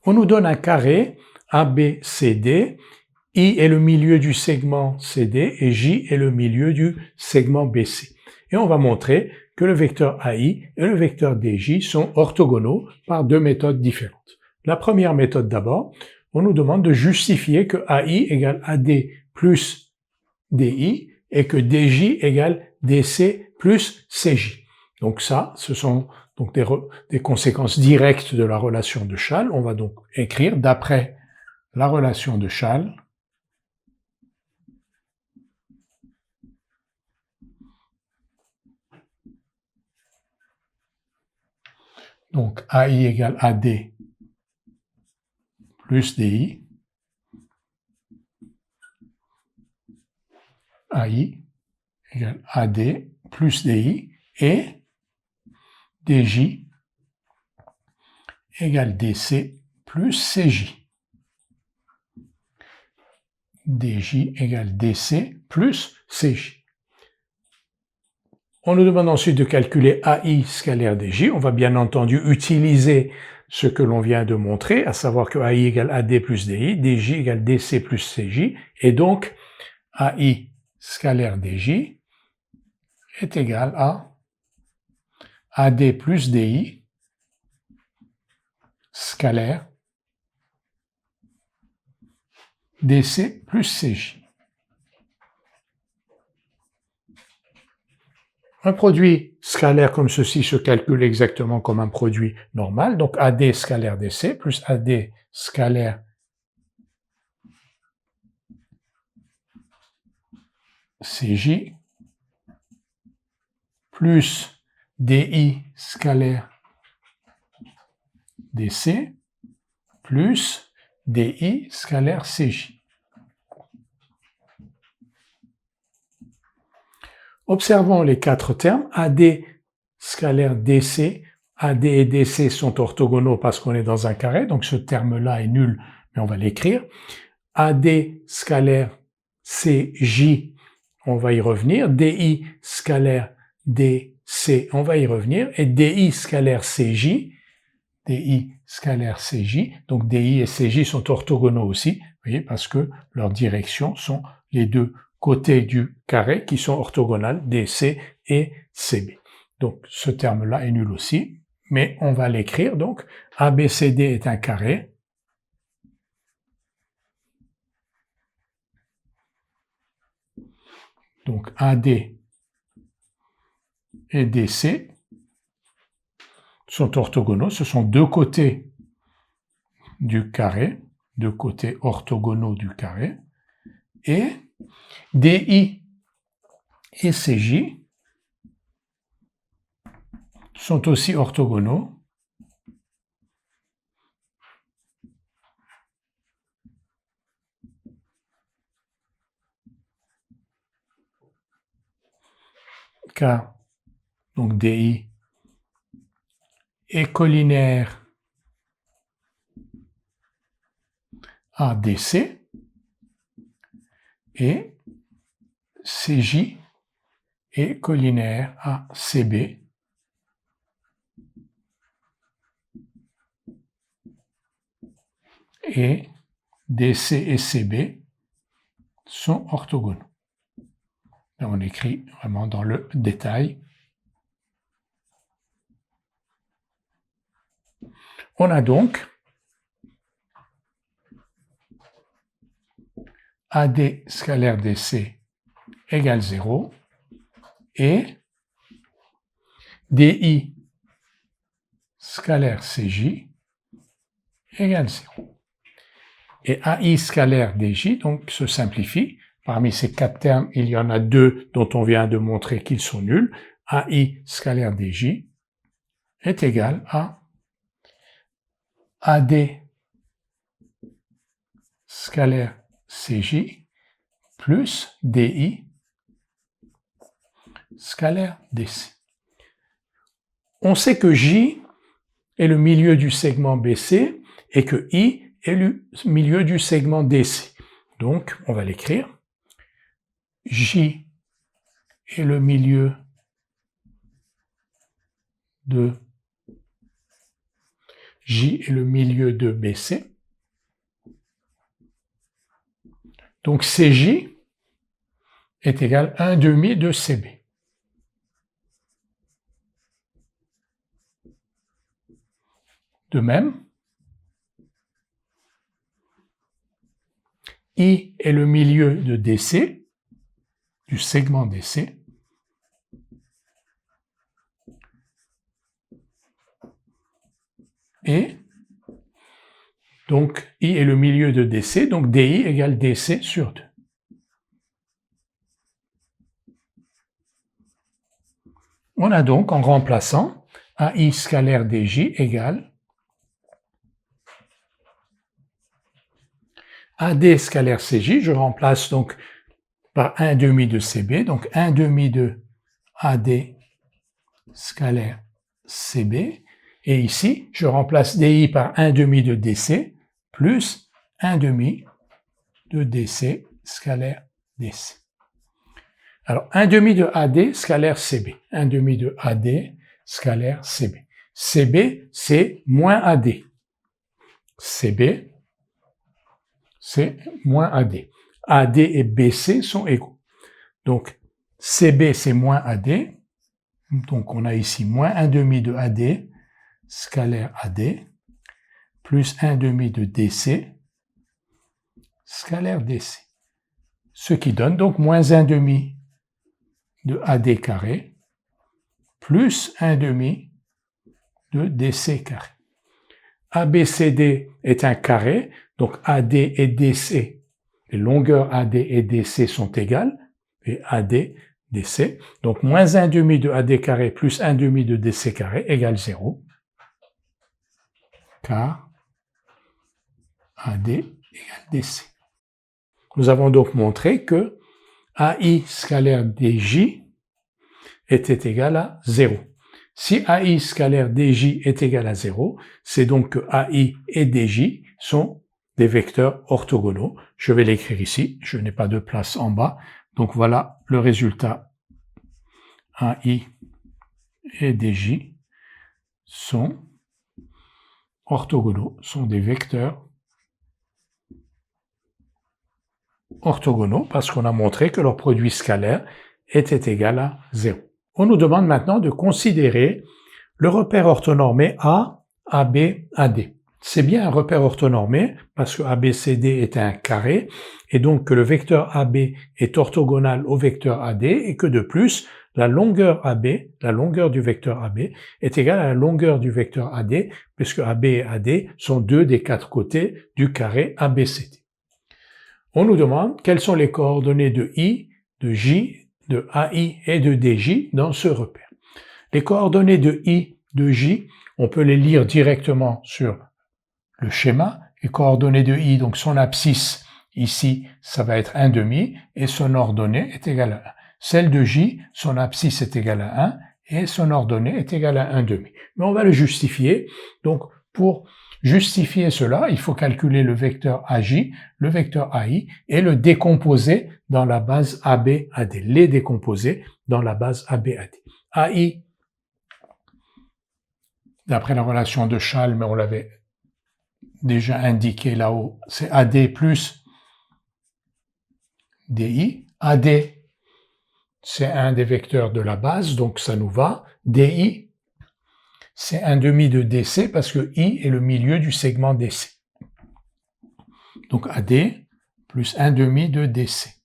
On nous donne un carré ABCD, I est le milieu du segment CD et J est le milieu du segment BC. Et on va montrer que le vecteur AI et le vecteur DJ sont orthogonaux par deux méthodes différentes. La première méthode d'abord, on nous demande de justifier que AI égale AD plus DI et que DJ égale DC plus CJ. Donc ça, ce sont donc des conséquences directes de la relation de Schall. On va donc écrire d'après la relation de Schall, donc AI égale AD plus DI, AI égale AD plus DI, et DJ égale DC plus CJ. DJ égale DC plus CJ. On nous demande ensuite de calculer AI scalaire DJ. On va bien entendu utiliser ce que l'on vient de montrer, à savoir que AI égale AD plus DI, DJ égale DC plus CJ, et donc AI scalaire DJ est égal à AD plus DI scalaire DC plus CJ. Un produit scalaire comme ceci se calcule exactement comme un produit normal, donc AD scalaire DC plus AD scalaire CJ plus DI scalaire DC plus DI scalaire CJ. Observons les quatre termes. AD scalaire DC, AD et DC sont orthogonaux parce qu'on est dans un carré, donc ce terme-là est nul, mais on va l'écrire. AD scalaire CJ, on va y revenir. DI scalaire DC, on va y revenir. Et DI scalaire CJ, DI scalaire CJ, donc DI et CJ sont orthogonaux aussi, vous voyez, parce que leurs directions sont les deux côtés du carré qui sont orthogonales, DC et CB. Donc ce terme-là est nul aussi, mais on va l'écrire. Donc ABCD est un carré. Donc AD et DC sont orthogonaux, ce sont deux côtés du carré, deux côtés orthogonaux du carré, et DI et CJ sont aussi orthogonaux car donc DI est collinaire à DC et CJ est collinaire à CB et DC et CB sont orthogonaux. Là, on écrit vraiment dans le détail. On a donc AD scalaire DC égale 0 et DI scalaire CJ égale 0. Et AI scalaire DJ donc se simplifie. Parmi ces quatre termes, il y en a deux dont on vient de montrer qu'ils sont nuls. AI scalaire DJ est égal à AD scalaire CJ plus DI scalaire DC. On sait que J est le milieu du segment BC et que I est le milieu du segment DC. Donc, on va l'écrire. J est le milieu J est le milieu de BC. Donc CJ est égal à 1 demi de CB. De même, I est le milieu de DC, du segment DC. Et donc I est le milieu de DC, donc DI égale DC sur 2. On a donc, en remplaçant, AI scalaire DJ égale AD scalaire CJ, je remplace donc par 1 demi de CB, donc 1 demi de AD scalaire CB, et ici, je remplace DI par 1 demi de DC, plus 1 demi de DC scalaire DC. Alors, 1 demi de AD scalaire CB, 1 demi de AD scalaire CB. CB, c'est moins AD. CB, c'est moins AD. AD et BC sont égaux. Donc, CB, c'est moins AD. Donc, on a ici moins 1 demi de AD scalaire AD, plus 1 demi de DC scalaire DC. Ce qui donne donc moins 1 demi de AD carré, plus 1 demi de DC carré. ABCD est un carré, donc AD et DC, les longueurs AD et DC sont égales, et AD, DC, donc moins 1 demi de AD carré plus 1 demi de DC carré égale 0, car AD égale DC. Nous avons donc montré que AI scalaire DJ était égal à 0. Si AI scalaire DJ est égal à 0, c'est donc que AI et DJ sont des vecteurs orthogonaux. Je vais l'écrire ici, je n'ai pas de place en bas. Donc voilà le résultat. AI et DJ sont orthogonaux, sont des vecteurs orthogonaux parce qu'on a montré que leur produit scalaire était égal à 0. On nous demande maintenant de considérer le repère orthonormé A, AB, AD. C'est bien un repère orthonormé parce que ABCD est un carré et donc que le vecteur AB est orthogonal au vecteur AD et que de plus, la longueur AB, la longueur du vecteur AB est égale à la longueur du vecteur AD puisque AB et AD sont deux des quatre côtés du carré ABCD. On nous demande quelles sont les coordonnées de I, de J, de AI et de DJ dans ce repère. Les coordonnées de I, de J, on peut les lire directement sur le schéma. Les coordonnées de I, donc son abscisse, ici, ça va être 1 demi, et son ordonnée est égale à 1. Celle de J, son abscisse est égale à 1, et son ordonnée est égale à 1 demi. Mais on va le justifier. Donc, pour justifier cela, il faut calculer le vecteur AJ, le vecteur AI, et le décomposer dans la base AB-AD. Les décomposer dans la base AB-AD. AI, d'après la relation de Schall, mais on l'avait déjà indiqué là-haut, c'est AD plus DI. AD, c'est un des vecteurs de la base, donc ça nous va. DI, c'est 1 demi de DC parce que I est le milieu du segment DC. Donc AD plus 1 demi de DC.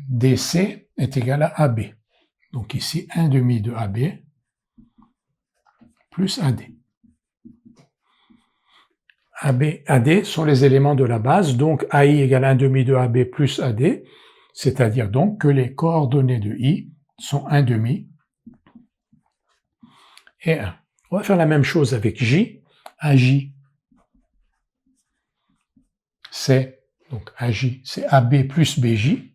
DC est égal à AB. Donc ici, 1 demi de AB plus AD. AB, AD sont les éléments de la base, donc AI égale 1 demi de AB plus AD, c'est-à-dire donc que les coordonnées de I sont 1 demi et 1. On va faire la même chose avec J. AJ, c'est donc AJ, c'est AB plus BJ.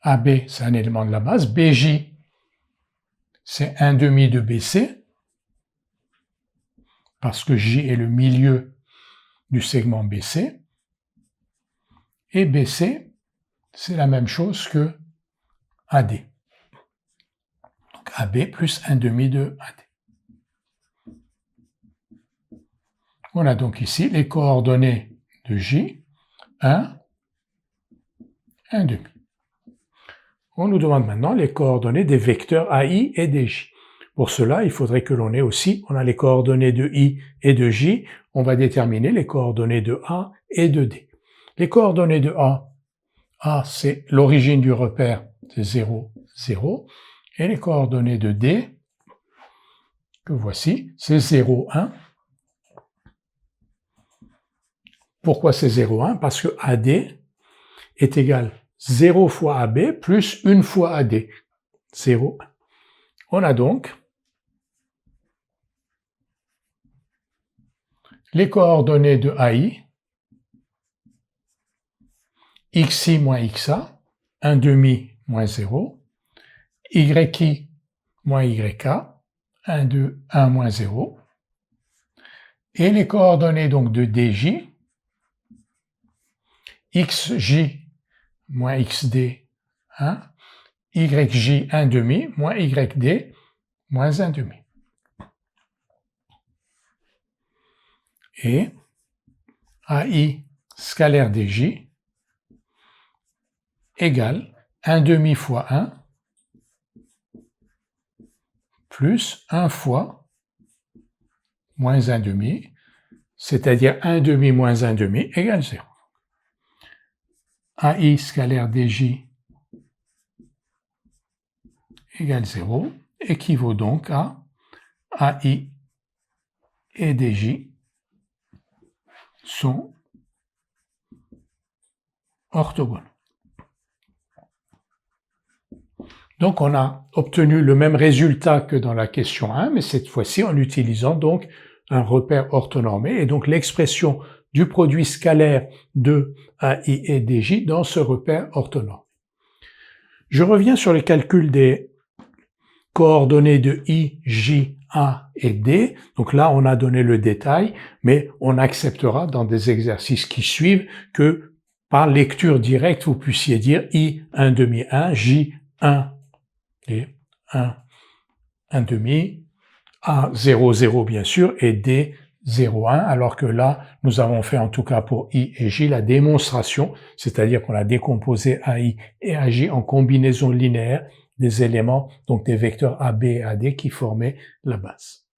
AB, c'est un élément de la base. BJ, c'est 1 demi de BC, parce que J est le milieu du segment BC. Et BC, c'est la même chose que AD. AB plus 1 demi de AD. On a donc ici les coordonnées de J, 1, 1 demi. On nous demande maintenant les coordonnées des vecteurs AI et DJ. Pour cela, il faudrait que l'on ait aussi, on a les coordonnées de I et de J, on va déterminer les coordonnées de A et de D. Les coordonnées de A c'est l'origine du repère, c'est 0, 0, et les coordonnées de D, que voici, c'est 0, 1. Pourquoi c'est 0, 1? Parce que AD est égal 0 fois AB plus 1 fois AD, 0, 1. On a donc les coordonnées de AI, xi moins xa, 1 demi moins 0, yi moins yk, 1, 2, 1 moins 0, et les coordonnées donc de dj, xj moins xd, 1, yj 1 demi moins yd moins 1 demi. Et AI scalaire dj égale 1 demi fois 1 plus 1 fois moins 1 demi, c'est-à-dire 1 demi moins 1 demi égale 0. AI scalaire dj égale 0 équivaut donc à AI et dj sont orthogonaux. Donc on a obtenu le même résultat que dans la question 1, mais cette fois-ci en utilisant donc un repère orthonormé, et donc l'expression du produit scalaire de AI et dj dans ce repère orthonormé. Je reviens sur le calcul des coordonnées de I, J, A et D. Donc là, on a donné le détail, mais on acceptera dans des exercices qui suivent que par lecture directe, vous puissiez dire I 1 demi 1, J 1 et 1, 1 demi, A 0, 0 bien sûr, et D 0, 1, alors que là, nous avons fait en tout cas pour I et J la démonstration, c'est-à-dire qu'on a décomposé AI et AJ en combinaison linéaire des éléments, donc des vecteurs AB et AD qui formaient la base.